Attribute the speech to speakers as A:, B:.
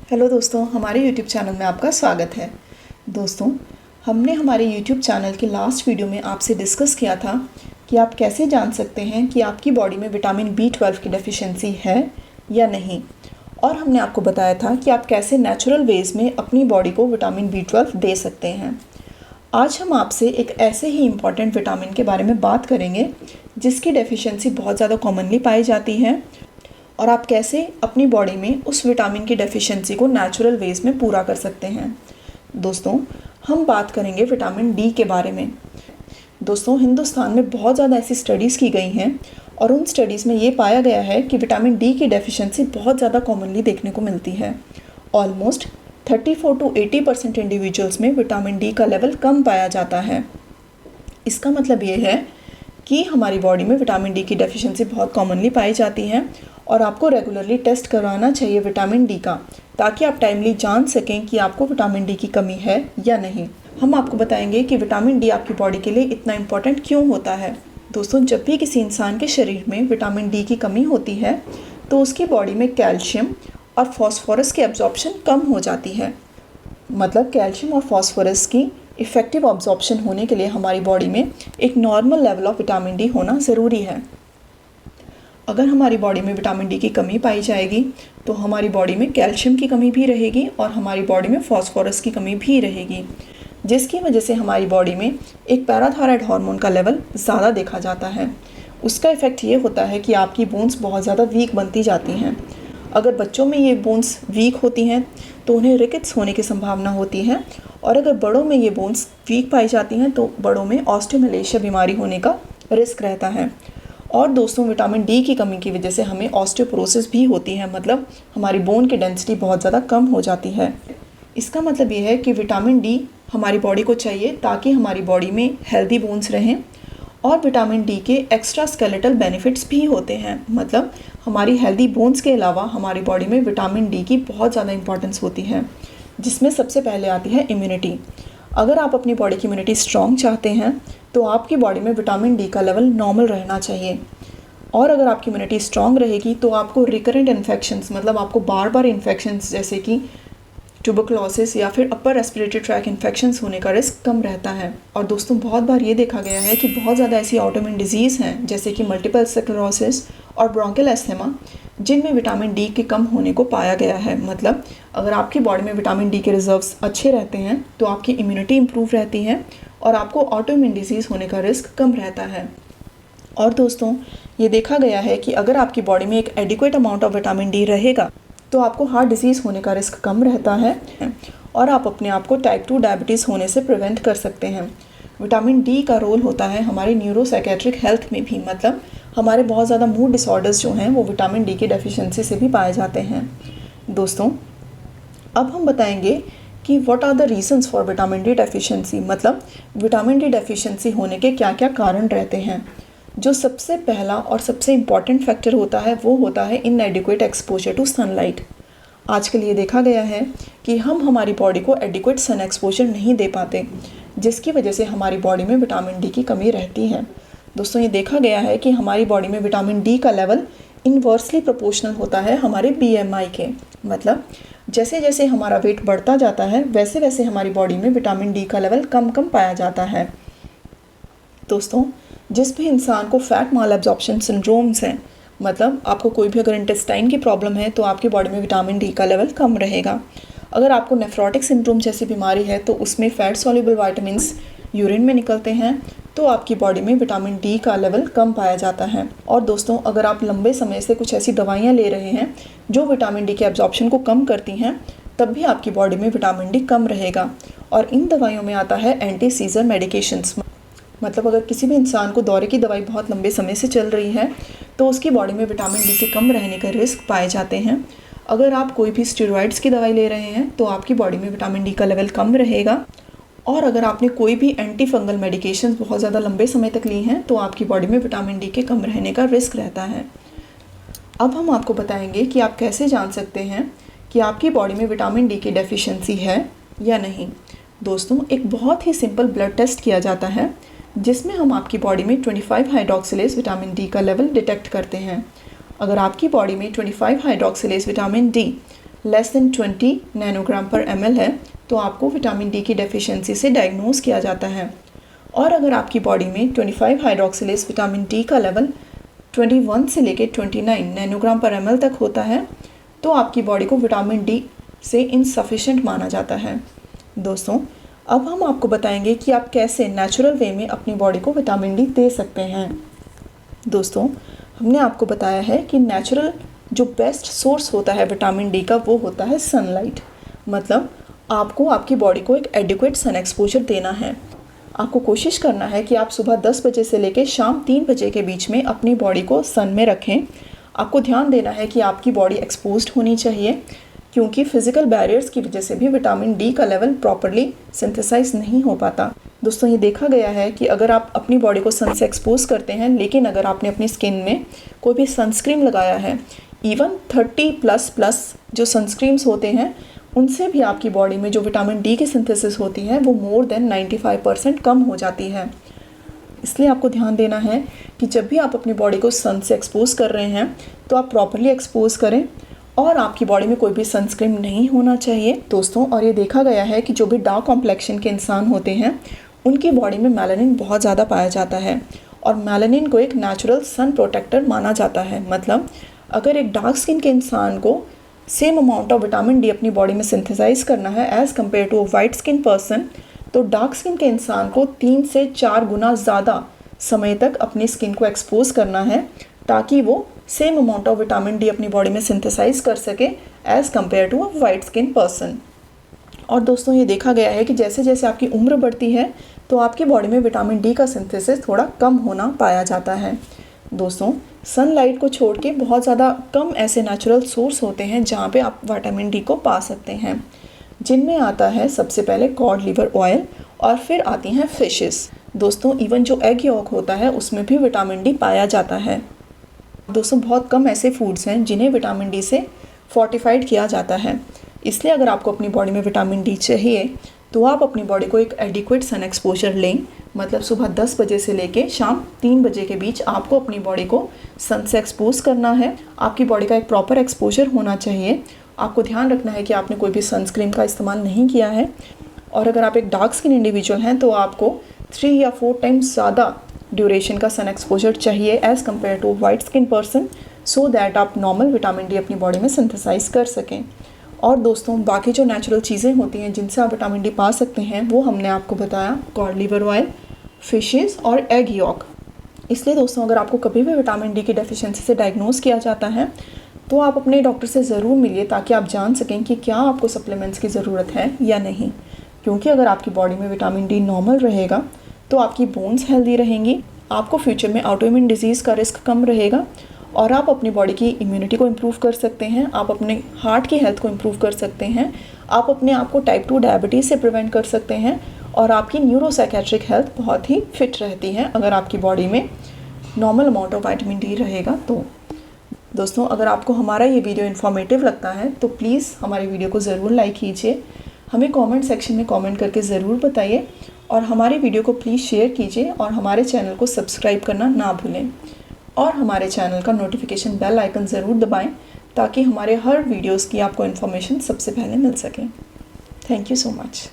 A: Hello दोस्तों, हमारे YouTube channel में आपका स्वागत है। दोस्तों, हमने हमारे YouTube चैनल के लास्ट वीडियो में आपसे डिस्कस किया था कि आप कैसे जान सकते हैं कि आपकी बॉडी में विटामिन B12 की डेफिशिएंसी है या नहीं। और हमने आपको बताया था कि आप कैसे नेचुरल वेज में अपनी बॉडी को विटामिन B12 दे सकते हैं। आज हम आपसे एक ऐसे ही इम्पॉर्टेंट विटामिन के बारे में बात करेंगे जिसकी डेफिशिएंसी बहुत ज़्यादा कॉमनली पाई जाती है और आप कैसे अपनी बॉडी में उस विटामिन की डेफिशिएंसी को नेचुरल वेज में पूरा कर सकते हैं। दोस्तों, हम बात करेंगे विटामिन डी के बारे में। दोस्तों, हिंदुस्तान में बहुत ज़्यादा ऐसी स्टडीज़ की गई हैं और उन स्टडीज़ में ये पाया गया है कि विटामिन डी की डेफिशिएंसी बहुत ज़्यादा कॉमनली देखने को मिलती है। ऑलमोस्ट 34 to 80% इंडिविजुअल्स में विटामिन डी का लेवल कम पाया जाता है। इसका मतलब ये है कि हमारी बॉडी में विटामिन डी की डेफिशिएंसी बहुत कॉमनली पाई जाती है और आपको रेगुलरली टेस्ट करवाना चाहिए विटामिन डी का, ताकि आप टाइमली जान सकें कि आपको विटामिन डी की कमी है या नहीं। हम आपको बताएंगे कि विटामिन डी आपकी बॉडी के लिए इतना इम्पोर्टेंट क्यों होता है। दोस्तों, जब भी किसी इंसान के शरीर में विटामिन डी की कमी होती है तो उसकी बॉडी में कैल्शियम और फॉस्फोरस की एब्जॉर्प्शन कम हो जाती है। मतलब कैल्शियम और फॉस्फोरस की इफ़ेक्टिव ऑब्जॉर्प्शन होने के लिए हमारी बॉडी में एक normal level of vitamin D होना ज़रूरी है। अगर हमारी बॉडी में विटामिन डी की कमी पाई जाएगी तो हमारी बॉडी में कैल्शियम की कमी भी रहेगी और हमारी बॉडी में फॉस्फोरस की कमी भी रहेगी, जिसकी वजह से हमारी बॉडी में एक पैराथायराइड हार्मोन का लेवल ज़्यादा देखा जाता है। उसका इफ़ेक्ट ये होता है कि आपकी बोन्स बहुत ज़्यादा वीक बनती जाती हैं। अगर बच्चों में ये बोन्स वीक होती हैं तो उन्हें रिकेट्स होने की संभावना होती है, और अगर बड़ों में ये बोन्स वीक पाई जाती हैं तो बड़ों में ऑस्टियोमैलेशिया बीमारी होने का रिस्क रहता है। और दोस्तों, विटामिन डी की कमी की वजह से हमें ऑस्टियोपोरोसिस भी होती है, मतलब हमारी बोन की डेंसिटी बहुत ज़्यादा कम हो जाती है। इसका मतलब ये है कि विटामिन डी हमारी बॉडी को चाहिए ताकि हमारी बॉडी में हेल्दी बोन्स रहें। और विटामिन डी के एक्स्ट्रा स्केलेटल बेनिफिट्स भी होते हैं, मतलब हमारी हेल्दी बोन्स के अलावा हमारी बॉडी में विटामिन डी की बहुत ज़्यादा इंपॉर्टेंस होती है, जिसमें सबसे पहले आती है इम्यूनिटी। अगर आप अपनी बॉडी की इम्यूनिटी स्ट्रॉन्ग चाहते हैं तो आपकी बॉडी में विटामिन डी का लेवल नॉर्मल रहना चाहिए। और अगर आपकी इम्यूनिटी स्ट्रॉन्ग रहेगी तो आपको रिकरेंट इन्फेक्शंस, मतलब आपको बार बार इन्फेक्शंस जैसे कि ट्यूबरकुलोसिस या फिर अपर रेस्पिरेटरी ट्रैक इन्फेक्शंस होने का रिस्क कम रहता है। और दोस्तों, बहुत बार ये देखा गया है कि बहुत ज़्यादा ऐसी ऑटोइम्यून डिजीज़ हैं जैसे कि मल्टीपल स्क्लेरोसिस और ब्रोंकियल एस्थमा, जिनमें विटामिन डी के कम होने को पाया गया है। मतलब अगर आपकी बॉडी में विटामिन डी के रिजर्व्स अच्छे रहते हैं तो आपकी इम्यूनिटी इंप्रूव रहती है और आपको ऑटोइम्यून डिजीज़ होने का रिस्क कम रहता है। और दोस्तों, ये देखा गया है कि अगर आपकी बॉडी में एक adequate amount of vitamin D रहेगा तो आपको हार्ट डिजीज़ होने का रिस्क कम रहता है और आप अपने आप को टाइप 2 डायबिटीज़ होने से प्रिवेंट कर सकते हैं। विटामिन डी का रोल होता है हमारी न्यूरोसाइकेट्रिक हेल्थ में भी, मतलब हमारे बहुत ज़्यादा मूड डिसऑर्डर्स जो हैं वो विटामिन डी की डेफिशिएंसी से भी पाए जाते हैं। दोस्तों, अब हम बताएंगे कि what are the reasons for vitamin D deficiency, मतलब विटामिन डी डेफिशिएंसी होने के क्या क्या कारण रहते हैं। जो सबसे पहला और सबसे इम्पॉर्टेंट फैक्टर होता है वो होता है इनएडिक्वेट एक्सपोजर टू सनलाइट। आजकल ये देखा गया है कि हम हमारी बॉडी को एडिक्वेट सन एक्सपोजर नहीं दे पाते, जिसकी वजह से हमारी बॉडी में विटामिन डी की कमी रहती है। दोस्तों, ये देखा गया है कि हमारी बॉडी में विटामिन डी का लेवल इन्वर्सली प्रोपोर्शनल होता है हमारे BMI के। मतलब जैसे जैसे हमारा वेट बढ़ता जाता है वैसे वैसे हमारी बॉडी में विटामिन डी का लेवल कम कम पाया जाता है। दोस्तों, जिस भी इंसान को फैट माल एब्जॉर्प्शन सिंड्रोम्स हैं, मतलब आपको कोई भी अगर इंटेस्टाइन की प्रॉब्लम है तो आपकी बॉडी में विटामिन डी का लेवल कम रहेगा। अगर आपको नेफ्रोटिक सिंड्रोम जैसी बीमारी है तो उसमें फैट सॉल्युबल विटामिन्स यूरिन में निकलते हैं तो आपकी बॉडी में विटामिन डी का लेवल कम पाया जाता है। और दोस्तों, अगर आप लंबे समय से कुछ ऐसी दवाइयाँ ले रहे हैं जो विटामिन डी के एब्जॉर्प्शन को कम करती हैं, तब भी आपकी बॉडी में विटामिन डी कम रहेगा। और इन दवाइयों में आता है एंटी सीजर मेडिकेशंस। मतलब अगर किसी भी इंसान को दौरे की दवाई बहुत लंबे समय से चल रही है तो उसकी बॉडी में विटामिन डी के कम रहने का रिस्क पाए जाते हैं। अगर आप कोई भी स्टेरॉइड्स की दवाई ले रहे हैं तो आपकी बॉडी में विटामिन डी का लेवल कम रहेगा। और अगर आपने कोई भी एंटी फंगल मेडिकेशन बहुत ज़्यादा लंबे समय तक ली हैं तो आपकी बॉडी में विटामिन डी के कम रहने का रिस्क रहता है। अब हम आपको बताएंगे कि आप कैसे जान सकते हैं कि आपकी बॉडी में विटामिन डी की डेफिशिएंसी है या नहीं। दोस्तों, एक बहुत ही सिंपल ब्लड टेस्ट किया जाता है जिसमें हम आपकी बॉडी में 25 हाइड्रोक्सिलेज विटामिन डी का लेवल डिटेक्ट करते हैं। अगर आपकी बॉडी में 25 hydroxylase vitamin D less than 20 nanogram पर ml है तो आपको विटामिन डी की डेफिशिएंसी से डायग्नोज किया जाता है। और अगर आपकी बॉडी में 25 हाइड्रोक्सिलेज विटामिन डी का लेवल 21 से लेकर 29 नैनोग्राम पर ml तक होता है तो आपकी बॉडी को विटामिन डी से इनसफिशिएंट माना जाता है। दोस्तों, अब हम आपको बताएंगे कि आप कैसे नेचुरल वे में अपनी बॉडी को विटामिन डी दे सकते हैं। दोस्तों, हमने आपको बताया है कि नेचुरल जो बेस्ट सोर्स होता है विटामिन डी का वो होता है सनलाइट। मतलब आपको आपकी बॉडी को एक एडिक्वेट सन एक्सपोजर देना है। आपको कोशिश करना है कि आप सुबह 10 बजे से लेकर शाम 3 बजे के बीच में अपनी बॉडी को सन में रखें। आपको ध्यान देना है कि आपकी बॉडी एक्सपोज्ड होनी चाहिए, क्योंकि फिजिकल बैरियर्स की वजह से भी विटामिन डी का लेवल प्रॉपरली सिंथेसाइज नहीं हो पाता। दोस्तों, ये देखा गया है कि अगर आप अपनी बॉडी को सन से एक्सपोज करते हैं, लेकिन अगर आपने अपनी स्किन में कोई भी सनस्क्रीन लगाया है, इवन 30++ जो सनस्क्रीन्स होते हैं, उनसे भी आपकी बॉडी में जो विटामिन डी की सिंथेसिस होती है वो मोर देन 95% कम हो जाती है। इसलिए आपको ध्यान देना है कि जब भी आप अपनी बॉडी को सन से एक्सपोज कर रहे हैं तो आप प्रॉपरली एक्सपोज करें और आपकी बॉडी में कोई भी सनस्क्रीन नहीं होना चाहिए। दोस्तों, और ये देखा गया है कि जो भी डार्क कॉम्प्लेक्शन के इंसान होते हैं उनकी बॉडी में मेलानिन बहुत ज़्यादा पाया जाता है और मेलानिन को एक नेचुरल सन प्रोटेक्टर माना जाता है। मतलब अगर एक डार्क स्किन के इंसान को same amount of vitamin D अपनी बॉडी में सिंथेसाइज करना है as compare to a white skin person, तो डार्क स्किन के इंसान को 3 से 4 गुना ज़्यादा समय तक अपनी स्किन को एक्सपोज करना है ताकि वो same amount of vitamin D अपनी बॉडी में सिंथेसाइज कर सके as compare to a white skin person. और दोस्तों, ये देखा गया है कि जैसे जैसे आपकी उम्र बढ़ती है तो आपकी बॉडी में विटामिन डी का सिंथेसिस थोड़ा कम होना पाया जाता है। दोस्तों, सनलाइट को छोड़ के बहुत ज़्यादा कम ऐसे नेचुरल सोर्स होते हैं जहाँ पे आप विटामिन डी को पा सकते हैं, जिनमें आता है सबसे पहले कॉड लिवर ऑयल और फिर आती हैं फिशेस। दोस्तों, इवन जो एग यॉक होता है उसमें भी विटामिन डी पाया जाता है। दोस्तों, बहुत कम ऐसे फूड्स हैं जिन्हें विटामिन डी से फोर्टिफाइड किया जाता है। इसलिए अगर आपको अपनी बॉडी में विटामिन डी चाहिए तो आप अपनी बॉडी को एक एडिक्वेट सन एक्सपोजर लें। मतलब सुबह 10 बजे से लेके शाम 3 बजे के बीच आपको अपनी बॉडी को सन से एक्सपोज करना है। आपकी बॉडी का एक प्रॉपर एक्सपोजर होना चाहिए। आपको ध्यान रखना है कि आपने कोई भी सनस्क्रीन का इस्तेमाल नहीं किया है। और अगर आप एक डार्क स्किन इंडिविजुअल हैं तो आपको 3 या 4 टाइम्स ज़्यादा ड्यूरेशन का सन एक्सपोजर चाहिए as compare to white skin person, so that आप नॉर्मल विटामिन डी अपनी बॉडी में सिंथेसाइज कर सकें। और दोस्तों, बाकी जो नेचुरल चीज़ें होती हैं जिनसे आप विटामिन डी पा सकते हैं वो हमने आपको बताया, कॉड लिवर ऑयल, फिशेस और एग यॉक। इसलिए दोस्तों, अगर आपको कभी भी विटामिन डी की डेफिशिएंसी से डायग्नोज किया जाता है तो आप अपने डॉक्टर से ज़रूर मिलिए ताकि आप जान सकें कि क्या आपको सप्लीमेंट्स की ज़रूरत है या नहीं। क्योंकि अगर आपकी बॉडी में विटामिन डी नॉर्मल रहेगा तो आपकी बोन्स हेल्दी रहेंगी, आपको फ्यूचर में ऑटोइम्यून डिजीज़ का रिस्क कम रहेगा और आप अपनी बॉडी की इम्यूनिटी को इम्प्रूव कर सकते हैं, आप अपने हार्ट की हेल्थ को इम्प्रूव कर सकते हैं, आप अपने आप को टाइप 2 डायबिटीज़ से प्रिवेंट कर सकते हैं और आपकी न्यूरोसाइकेट्रिक हेल्थ बहुत ही फिट रहती है अगर आपकी बॉडी में normal amount of vitamin D रहेगा तो। दोस्तों, अगर आपको हमारा ये वीडियो इन्फॉर्मेटिव लगता है तो प्लीज़ हमारी वीडियो को ज़रूर लाइक कीजिए, हमें कमेंट सेक्शन में कमेंट करके ज़रूर बताइए और हमारी वीडियो को प्लीज़ शेयर कीजिए और हमारे चैनल को सब्सक्राइब करना ना भूलें और हमारे चैनल का नोटिफिकेशन बेल आइकन ज़रूर दबाएं ताकि हमारे हर वीडियोस की आपको इन्फॉर्मेशन सबसे पहले मिल सके। Thank you so much.